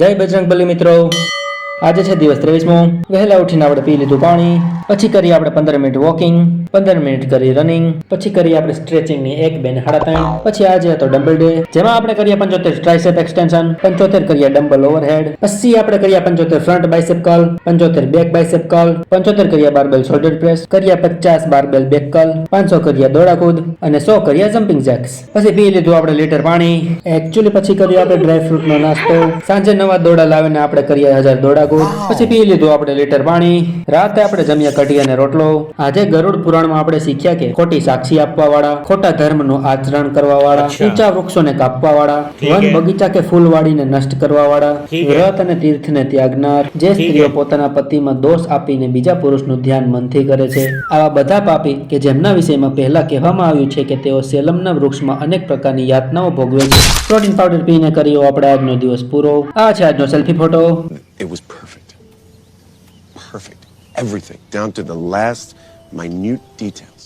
જય બજરંગબલી મિત્રો, આજે છે દિવસ 23મો। વહેલા ઉઠીને આપણે પી લીધું પાણી, પછી કરીએ આપણે 15 મિનિટ વોકિંગ, 15 મિનિટ કરી રનિંગ, પછી કરીએ આપણે સ્ટ્રેચિંગની 1 2 ને 3.5। પછી આજે હતો ડમ્બલ ડે, જેમાં આપણે કરીએ 75 ટ્રાઇસેપ એક્સટેન્શન, 75 કરીએ ડમ્બલ ઓવરહેડ, પછી આપણે કરીએ 75 ફ્રન્ટ બાઇસેપ કર્લ, 75 બેક બાઇસેપ કર્લ, 75 કરીએ બારબેલ શોલ્ડર પ્રેસ, કરીએ 50 બારબેલ બેક કર્લ, 500 કરીએ દોડા કૂદ અને 100 કરીએ જમ્પિંગ જેક્સ। પછી પી લીધું આપણે લીટર પાણી। એકચ્યુઅલી પછી કરીએ આપણે ડ્રાય ફ્રૂટનો નાસ્તો, સાંજે નવા દોડા લાવીને આપણે કરીએ 1000 દોડા કૂદ। પછી પી લીધું આપણે લીટર પાણી। રાતે આપણે જમીએ કઢી અને રોટલો। આજે ગરુડ પુરાણમાં આપણે શીખ્યા કે ખોટી સાક્ષી આપવા વાળા, ખોટા ધર્મનું આચરણ કરવા વાળા, ઊંચા વૃક્ષોને કાપવા વાળા, વન બગીચા કે ફૂલવાડીને નષ્ટ કરવા વાળા, વ્રત અને તીર્થને ત્યાગનાર, જે સ્ત્રીઓ પોતાના પતિમાં દોષ આપીને બીજા પુરુષનું ધ્યાન મનથી કરે છે, આવા બધા પાપી કે જેમના વિષયમાં પહેલા કહેવામાં આવ્યું છે કે તેઓ સેલમના વૃક્ષમાં અનેક પ્રકારની યાતનાઓ ભોગવે છે। પ્રોટીન પાવડર પીને કર્યો આપણે આજનો દિવસ પૂરો। આ છે આજનો selfie photo. It was perfect. Perfect. Everything, down to the last minute details.